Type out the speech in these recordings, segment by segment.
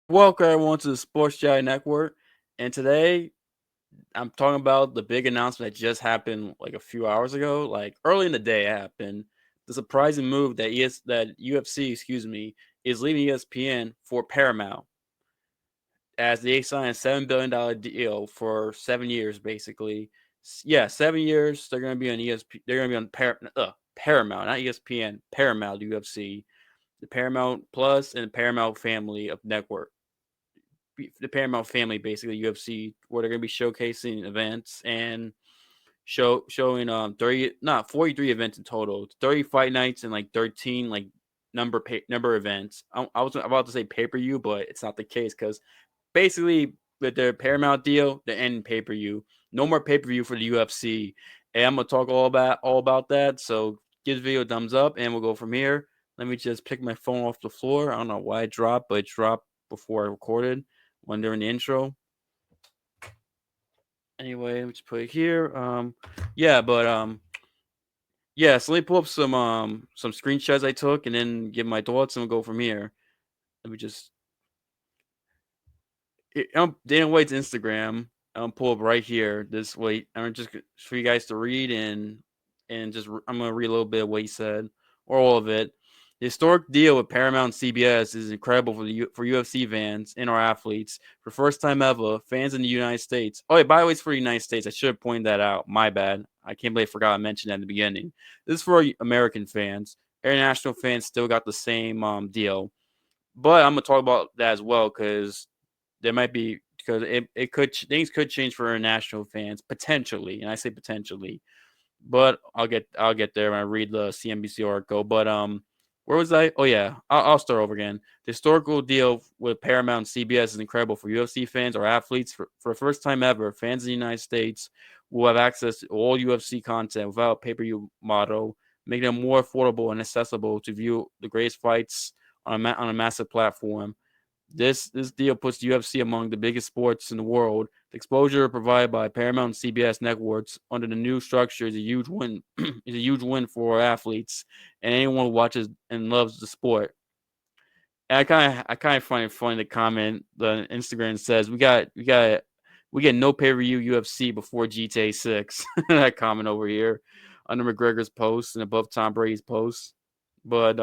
Welcome everyone to the Sports Jedi Network, and today I'm talking about the big announcement that just happened like a few hours ago, like early in the day it happened. The surprising move that UFC, is leaving ESPN for Paramount as they signed a $7 billion deal for 7 years, basically. Yeah, 7 years. They're gonna be on ESP. They're gonna be on Paramount, not ESPN. Paramount UFC, the Paramount Plus and Paramount family of network. The Paramount family, basically UFC, where they're gonna be showcasing events and showing 30, not 43 events in total, 30 fight nights and like 13 like number events. I was about to say pay-per-view, but it's not the case because basically with their Paramount deal, they're ending pay-per-view. No more pay-per-view for the UFC. And I'm gonna talk all about that. So give the video a thumbs up and we'll go from here. Let me just pick my phone off the floor. I don't know why it dropped, but it dropped before I recorded when during the intro. Anyway, let me just put it here. Yeah, but yeah, so let me pull up some screenshots I took and then give my thoughts and we'll go from here. Let me just Dana White's Instagram. Pull up right here. This way, I'm just for you guys to read and I'm gonna read a little bit of what he said or all of it. The historic deal with Paramount and CBS is incredible for UFC fans and our athletes. For first time ever, fans in the United States. Oh, yeah, by the way, it's for the United States. I should have pointed that out. My bad. I can't believe I forgot I mentioned that in the beginning. This is for American fans. International fans still got the same deal. But I'm gonna talk about that as well because there might be because it could things could change for international fans potentially, and I say potentially. But I'll get there when I read the CNBC article. But where was I? Oh yeah, I'll start over again. The historical deal with Paramount and CBS is incredible for UFC fans or athletes. For the first time ever, fans in the United States will have access to all UFC content without a pay-per-view model, making it more affordable and accessible to view the greatest fights on a massive platform. This deal puts UFC among the biggest sports in the world. The exposure provided by Paramount and CBS networks under the new structure is a huge win. Is a huge win for athletes and anyone who watches and loves the sport. And I kind of find it funny the comment the Instagram says we get no pay per view UFC before GTA 6. That comment over here under McGregor's post and above Tom Brady's post. But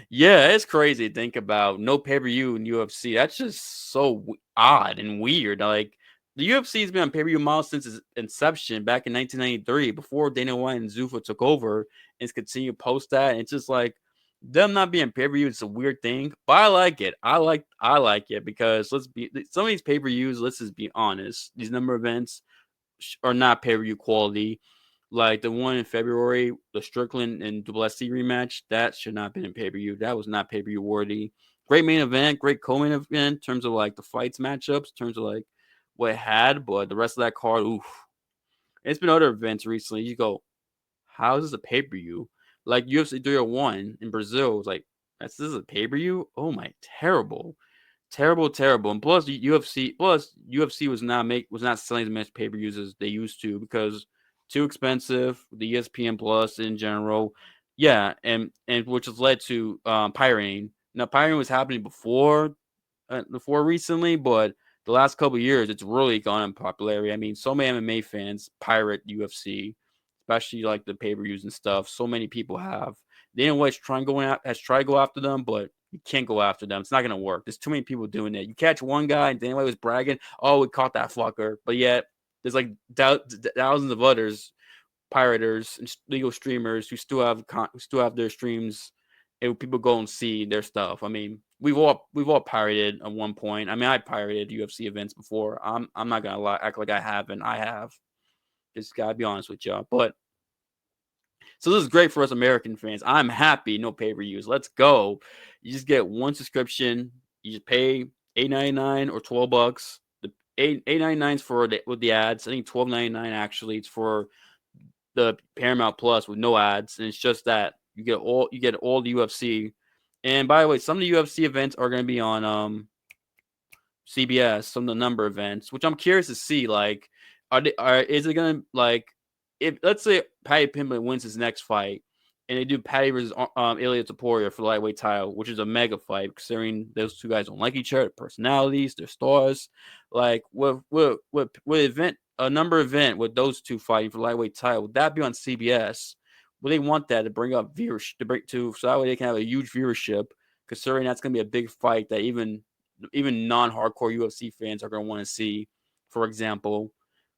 yeah, it's crazy to think about no pay per view in UFC. That's just so odd and weird. Like the UFC has been on pay per view model since its inception back in 1993, before Dana White and Zuffa took over, and it's continued post that. And it's just like them not being pay per view. It's a weird thing, but I like it. I like it because some of these pay per views. Let's just be honest. These number of events are not pay per view quality. Like the one in February, the Strickland and Duplessis rematch, that should not have been in pay per view. That was not pay per view worthy. Great main event, great co-main event in terms of like the fights matchups, in terms of like what it had, but the rest of that card, oof. It's been other events recently. You go, how is this a pay per view? Like UFC 301 in Brazil was like, this is a pay per view. Oh my, terrible. Terrible, terrible, and plus UFC was not selling as much pay per views as they used to because too expensive. The ESPN Plus in general, yeah, and which has led to pirating. Now pirating was happening before recently, but the last couple of years it's really gone in popularity. I mean, so many MMA fans pirate UFC, especially like the pay per views and stuff. So many people have. Dana White's has tried to go after them, but you can't go after them. It's not gonna work. There's too many people doing it. You catch one guy, and Dana White was bragging, "Oh, we caught that fucker," but yet there's like thousands of others pirators and legal streamers who still have their streams, and people go and see their stuff. I mean, we've all pirated at one point. I mean, I pirated UFC events before. I'm not gonna act like I haven't. I have. Just gotta be honest with y'all. But so this is great for us American fans. I'm happy. No pay per views. Let's go. You just get one subscription. You just pay $8.99 or $12. The eight ninety nine is for with the ads. I think $12.99 actually. It's for the Paramount Plus with no ads, and it's just that you get all the UFC. And by the way, some of the UFC events are going to be on CBS, some of the number events, which I'm curious to see. Like, is it gonna like if let's say Paddy Pimblett wins his next fight, and they do Paddy versus Ilya Taporia for the lightweight title, which is a mega fight considering those two guys don't like each other, personalities, their stars. Like, with event a number event with those two fighting for the lightweight title, would that be on CBS? Well, they want that to bring up viewership so that way they can have a huge viewership. Considering that's going to be a big fight that even non-hardcore UFC fans are going to want to see. For example,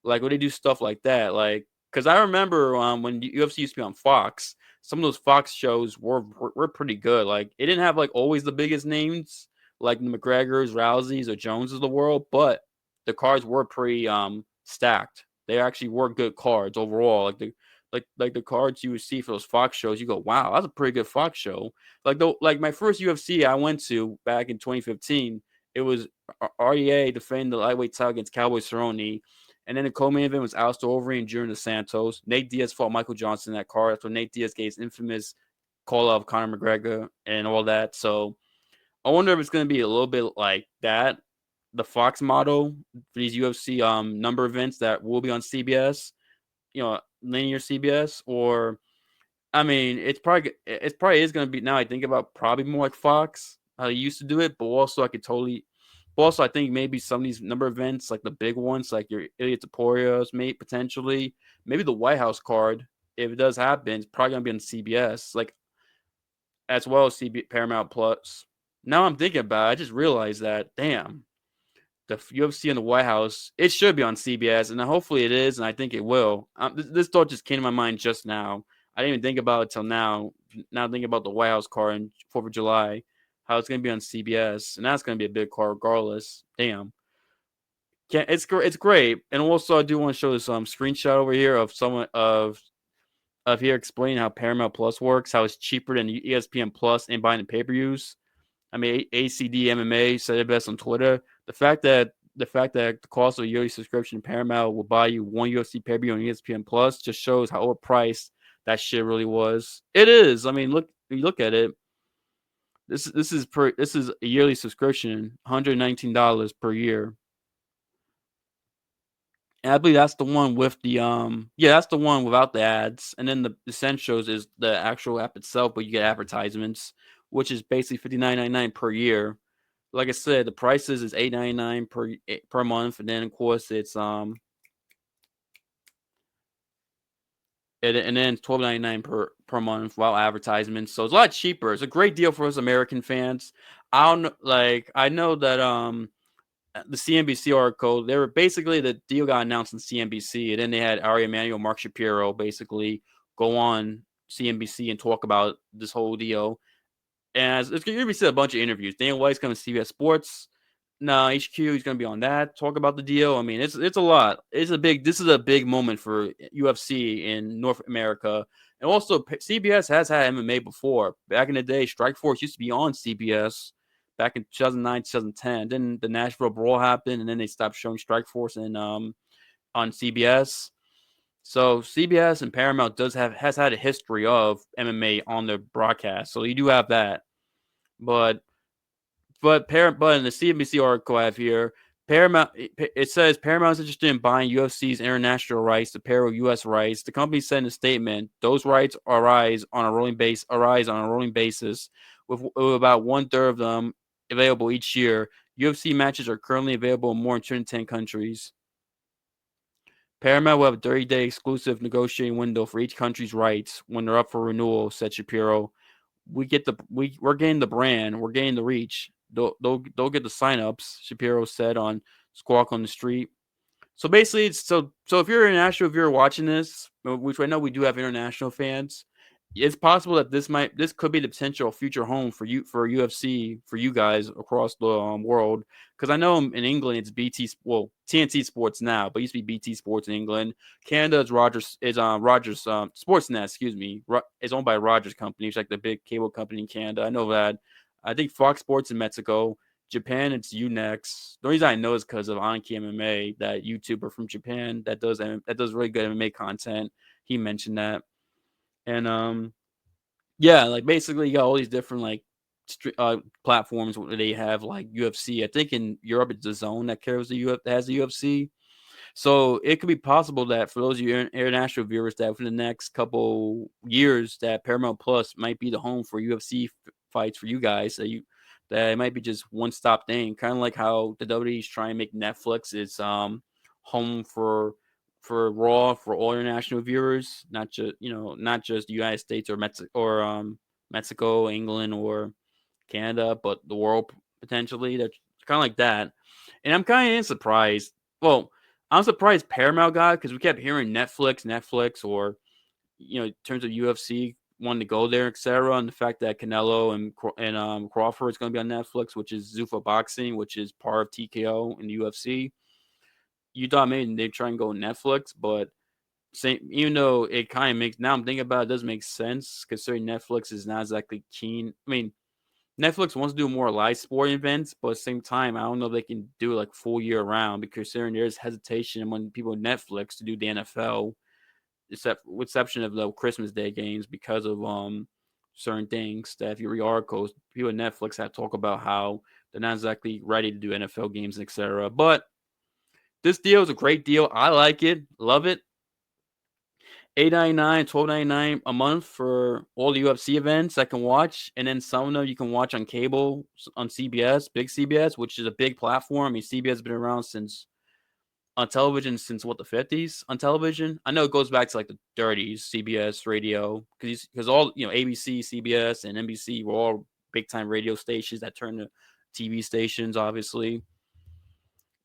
like when they do stuff like that, like because I remember when UFC used to be on Fox, some of those Fox shows were pretty good. Like it didn't have like always the biggest names like the McGregors, Rouseys, or Joneses of the world, but the cards were pretty stacked. They actually were good cards overall. Like the cards you would see for those Fox shows, you go, wow, that's a pretty good Fox show. Like my first UFC I went to back in 2015, it was REA defending the lightweight title against Cowboy Cerrone. And then the co-main event was Alistair Overeem and Junior Dos Santos. Nate Diaz fought Michael Johnson in that card. That's when Nate Diaz gave his infamous call out of Conor McGregor and all that. So I wonder if it's going to be a little bit like that, the Fox model for these UFC number events that will be on CBS, linear CBS, or I mean, it's probably is going to be now. I think about probably more like Fox how they used to do it, but also I think maybe some of these number events like the big ones like your Ilya Taporia's, maybe the White House card if it does happen, it's probably going to be on CBS like as well as Paramount Plus. Now I'm thinking about it, I just realized that damn the UFC and the White House, it should be on CBS, and hopefully it is, and I think it will. This thought just came to my mind just now. I didn't even think about it till now. Now thinking about the White House card on 4th of July, how it's going to be on CBS, and that's going to be a big card regardless. Damn. It's great. And also, I do want to show this screenshot over here of someone of here explaining how Paramount Plus works, how it's cheaper than ESPN Plus and buying the pay-per-views. I mean, ACD MMA said it best on Twitter. The fact that the cost of a yearly subscription to Paramount will buy you one UFC pay-per-view on ESPN Plus just shows how overpriced that shit really was. It is. I mean, you look at it. This is a yearly subscription, $119 per year. And I believe that's the one with the that's the one without the ads. And then the Essentials is the actual app itself, but you get advertisements, which is basically $59.99 per year. Like I said, the prices is $8.99 per month, and then of course it's and then $12.99 per month while advertisements. So it's a lot cheaper. It's a great deal for us American fans. I know that the CNBC article, they were basically the deal got announced on CNBC, and then they had Ari Emanuel, Mark Shapiro basically go on CNBC and talk about this whole deal. And it's going to be a bunch of interviews. Dana White's going to CBS Sports. No, HQ. He's going to be on that. Talk about the deal. I mean, it's a lot. This is a big moment for UFC in North America, and also CBS has had MMA before. Back in the day, Strikeforce used to be on CBS back in 2009, 2010. Then the Nashville Brawl happened, and then they stopped showing Strikeforce on CBS. So CBS and Paramount has had a history of MMA on their broadcast. So you do have that. But in the CNBC article I have here, Paramount it says Paramount is interested in buying UFC's international rights to pair with U.S. rights. The company said in a statement, those rights arise on a rolling basis, with about 1/3 of them available each year. UFC matches are currently available in more than 210 countries. Paramount will have a 30-day exclusive negotiating window for each country's rights when they're up for renewal, said Shapiro. We're getting the brand, we're getting the reach. They'll get the signups, Shapiro said on Squawk on the Street. So basically, so if you're international, if you're watching this, which I know we do have international fans, it's possible that this could be the potential future home for UFC for you guys across the world. Because I know in England it's TNT Sports now, but it used to be BT Sports in England. Canada is Rogers Sportsnet, excuse me, is owned by Rogers Company, which is like the big cable company in Canada. I know that. I think Fox Sports in Mexico. Japan, it's Unext. The reason I know is because of Anki MMA, that YouTuber from Japan that does really good MMA content. he mentioned that. And yeah, like basically you got all these different like platforms where they have like UFC. I think in Europe it's the Zone that carries the that has the UFC. So it could be possible that for those of you international viewers, that for the next couple years, that Paramount Plus might be the home for UFC fights for you guys. That it might be just one stop thing, kind of like how the WWE is trying to make Netflix its home Raw for all international viewers, not just not just the United States or Mexico, England, or Canada, but the world potentially. That's kind of like that. And I'm kind of surprised. Well, I'm surprised Paramount got it because we kept hearing Netflix, or in terms of UFC wanting to go there, etc. And the fact that Canelo and Crawford is going to be on Netflix, which is Zuffa Boxing, which is part of TKO in the UFC. You thought maybe they'd try and go Netflix, but even though it kind of makes, now I'm thinking about it, does make sense considering Netflix is not exactly keen. I mean, Netflix wants to do more live sporting events, but at the same time, I don't know if they can do it like full year round because there's hesitation among people at Netflix to do the NFL, with exception of the Christmas Day games because of certain things. That if you read articles, people at Netflix have talk about how they're not exactly ready to do NFL games, etc. But this deal is a great deal. I like it, love it. $8.99, $12.99 a month for all the UFC events I can watch, and then some of them you can watch on cable on CBS, big CBS, which is a big platform. I mean, CBS has been around since on television since what, the 50s on television. I know it goes back to like the 30s. CBS radio, because all ABC, CBS, and NBC were all big time radio stations that turned to TV stations, obviously.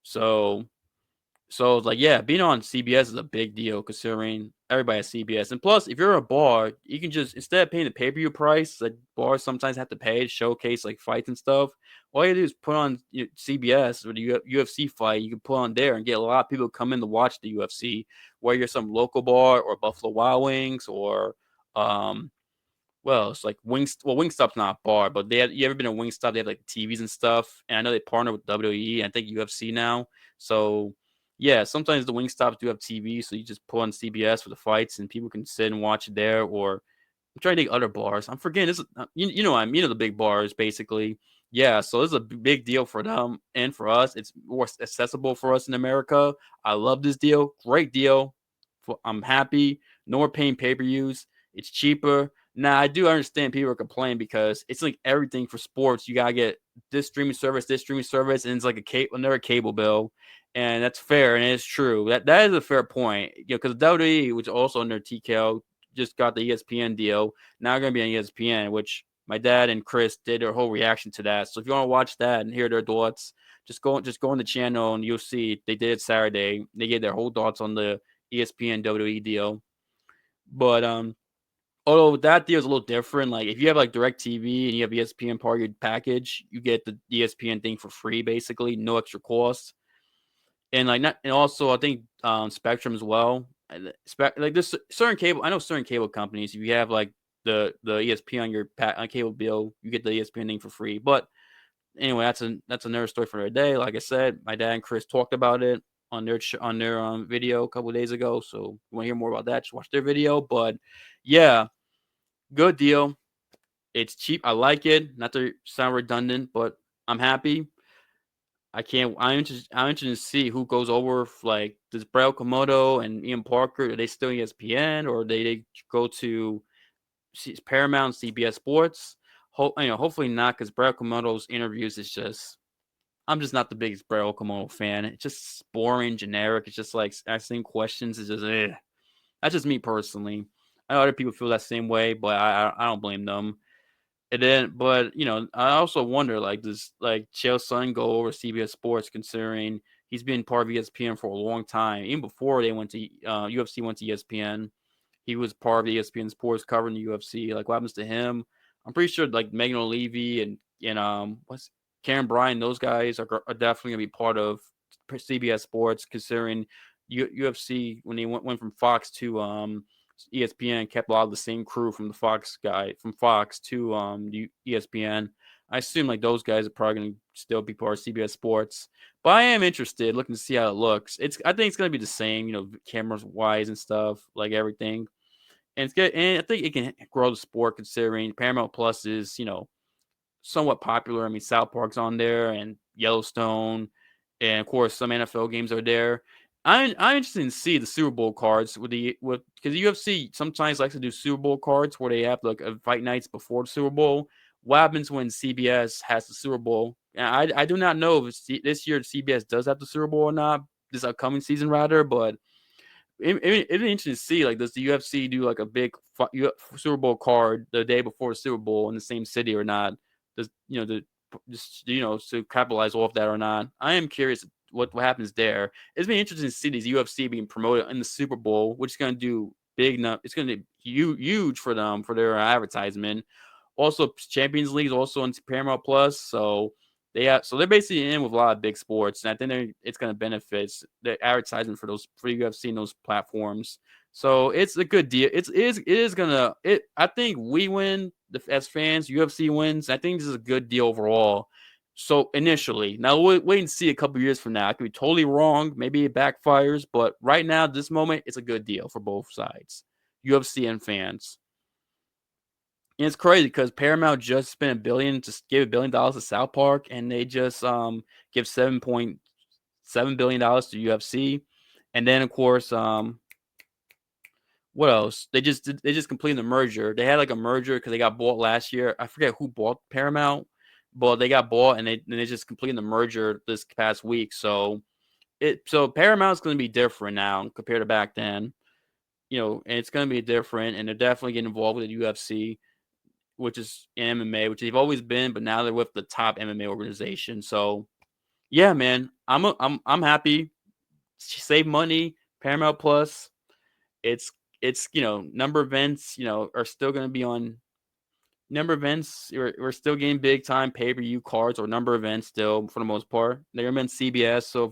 So it's like, yeah, being on CBS is a big deal considering everybody has CBS. And plus, if you're a bar, you can just, instead of paying the pay-per-view price that bars sometimes have to pay to showcase like fights and stuff, all you do is put on CBS or the UFC fight. You can put on there and get a lot of people come in to watch the UFC, whether you're some local bar or Buffalo Wild Wings or well, it's like Wings. Well, Wingstop's not a bar, but you ever been to Wingstop? They have like TVs and stuff, and I know they partner with WWE and I think UFC now. So yeah, sometimes the Wingstops do have TV, so you just put on CBS for the fights, and people can sit and watch it there. Or I'm trying to think other bars. I'm forgetting this. You know, the big bars basically. Yeah, so this is a big deal for them and for us. It's more accessible for us in America. I love this deal. Great deal. I'm happy. No more paying pay-per-views. It's cheaper. Now, I do understand people are complaining because it's like everything for sports. You gotta get this streaming service, and it's like another cable bill, and that's fair and it's true. That is a fair point. Because WWE, which is also under TKO, just got the ESPN deal. Now they're gonna be on ESPN, which my dad and Chris did their whole reaction to that. So if you want to watch that and hear their thoughts, just go on the channel and you'll see they did it Saturday. They gave their whole thoughts on the ESPN WWE deal. But although that deal is a little different, like if you have like DirecTV and you have ESPN part of your package, you get the ESPN thing for free, basically, no extra cost. And like not, and also I think Spectrum as well. Like there's certain cable, I know certain cable companies. If you have like the ESPN on your cable bill, you get the ESPN thing for free. But anyway, that's another story for another day. Like I said, my dad and Chris talked about it on their video a couple of days ago. So if you want to hear more about that, just watch their video. But yeah, good deal. It's cheap. I like it. Not to sound redundant, but I'm happy. I can't. I'm interested to see who goes over. Like, does Brett Komodo and Ian Parker, are they still ESPN, or they go to Paramount, CBS Sports? Hopefully not, because Brett Komodo's interviews is just. I'm just not the biggest Brett Komodo fan. It's just boring, generic. It's just like asking questions. It's just, that's just me personally. I know other people feel that same way, but I don't blame them. And then, but I also wonder, like, does like Chael Sonnen go over CBS Sports, considering he's been part of ESPN for a long time, even before they went to UFC went to ESPN. He was part of the ESPN Sports covering the UFC. Like, what happens to him? I'm pretty sure like Megan O'Leary and what's Karen Bryan, those guys are definitely gonna be part of CBS Sports, considering UFC when they went from Fox to ESPN, kept a lot of the same crew from the Fox to ESPN. I assume like those guys are probably going to still be part of CBS Sports. But I am interested, looking to see how it looks. I think it's going to be the same, cameras wise and stuff, like everything. And it's good, and I think it can grow the sport considering Paramount Plus is, somewhat popular. I mean, South Park's on there and Yellowstone, and of course some NFL games are there. I'm interested to see the Super Bowl cards with because the UFC sometimes likes to do Super Bowl cards where they have like fight nights before the Super Bowl. What happens when CBS has the Super Bowl? And I do not know if this year CBS does have the Super Bowl or not, this upcoming season rather, but it'd be interesting to see, like, does the UFC do like a big Super Bowl card the day before the Super Bowl in the same city or not? Does just to capitalize off that or not? I am curious what happens there. It's been interesting to see these UFC being promoted in the Super Bowl, which is going to do big. It's going to be huge for them for their advertisement. Also, Champions League is also on Paramount Plus, so they're basically in with a lot of big sports, and I think it's going to benefit the advertisement for UFC and those platforms. So it's a good deal. It is gonna. I think we win as fans. UFC wins. I think this is a good deal overall. So initially, now we'll wait and see a couple years from now. I could be totally wrong. Maybe it backfires, but right now, this moment, it's a good deal for both sides, UFC and fans. And it's crazy because Paramount just spent $1 billion to South Park, and they just give $7.7 billion to UFC, and then of course what else? They just completed the merger. They had like a merger because they got bought last year. I forget who bought Paramount, but they got bought, and they just completed the merger this past week. So Paramount's going to be different now compared to back then. And it's going to be different, and they're definitely getting involved with the UFC, which is MMA, which they've always been, but now they're with the top MMA organization. So yeah, man, I'm happy. Save money, Paramount Plus. It's number of events are still going to be on number of events. We're still getting big time pay per view cards or number of events still for the most part. They're gonna be on CBS. So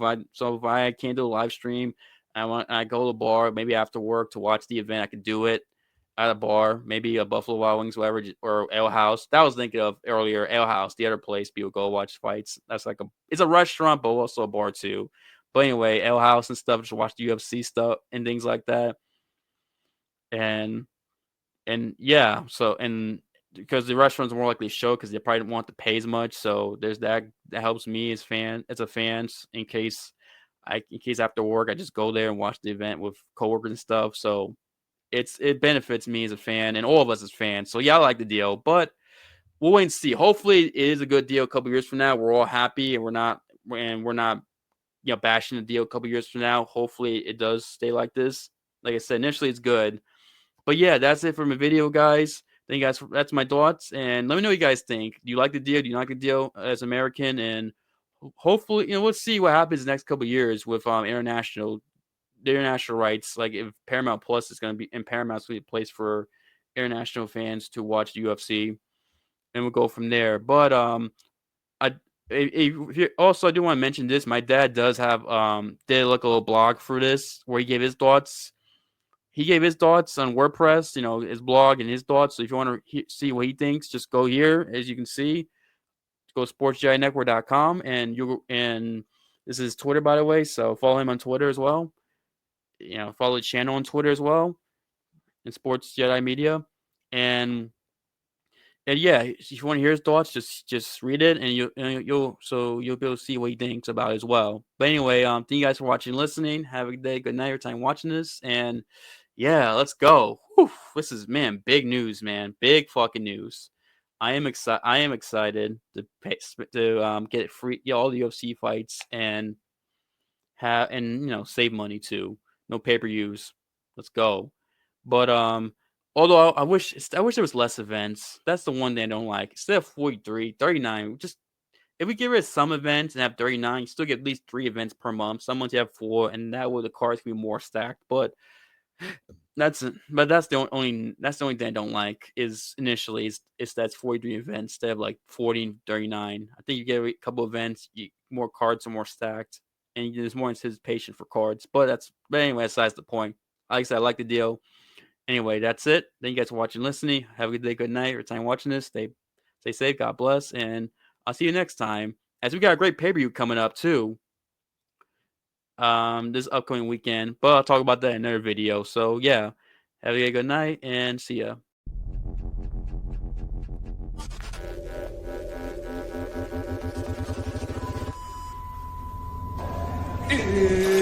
if I can't do a live stream, I go to the bar maybe after work to watch the event. I could do it at a bar, maybe a Buffalo Wild Wings, whatever, or Ale House. That was thinking of earlier. Ale House, the other place people go watch fights. That's like it's a restaurant, but also a bar too. But anyway, Ale House and stuff, just watch the UFC stuff and things like that. And yeah, so and because the restaurants are more likely to show because they probably don't want to pay as much. So there's that helps me as a fan in case after work I just go there and watch the event with coworkers and stuff. So it benefits me as a fan and all of us as fans. So yeah, I like the deal, but we'll wait and see. Hopefully, it is a good deal a couple years from now. We're all happy and we're not bashing the deal a couple years from now. Hopefully, it does stay like this. Like I said, initially it's good, but yeah, that's it for my video, guys. Thank you guys. That's my thoughts, and let me know what you guys think. Do you like the deal? Do you not like the deal as American? And hopefully, we'll see what happens the next couple of years with the international rights. Like if Paramount Plus is going to be, and Paramount's going to be a place for international fans to watch the UFC, and we'll go from there. But I also I do want to mention this. My dad does have did like a little blog for this where he gave his thoughts. He gave his thoughts on WordPress, his blog and his thoughts. So if you want to see what he thinks, just go here. As you can see, go to sportsjidinetwork.com, and this is Twitter, by the way. So follow him on Twitter as well. Follow the channel on Twitter as well, in Sports Jedi Media. And yeah, if you want to hear his thoughts, just read it, and you'll be able to see what he thinks about it as well. But anyway, thank you guys for watching and listening. Have a good day, good night, your time watching this, and yeah, let's go. Whew, this is, man, big news, man, big fucking news. I am excited. I am excited to get free, all the UFC fights and save money too. No pay per views. Let's go. But although I wish there was less events. That's the one thing I don't like. Instead of 43, 39, just if we get rid of some events and have 39, you still get at least 3 events per month. Some months you have 4, and that way the cards can be more stacked. But that's the only thing I don't like is initially is that's 43 events instead of like 40 and 39. I think you get a couple events, more cards are more stacked, and there's more anticipation for cards. But anyway, besides the point. Like I said, I like the deal. Anyway, that's it. Thank you guys for watching, listening. Have a good day, good night, or time watching this. Stay Stay safe. God bless. And I'll see you next time. As we got a great pay-per-view coming up too. This upcoming weekend. But I'll talk about that in another video. So yeah. Have a good night and see ya. Yeah.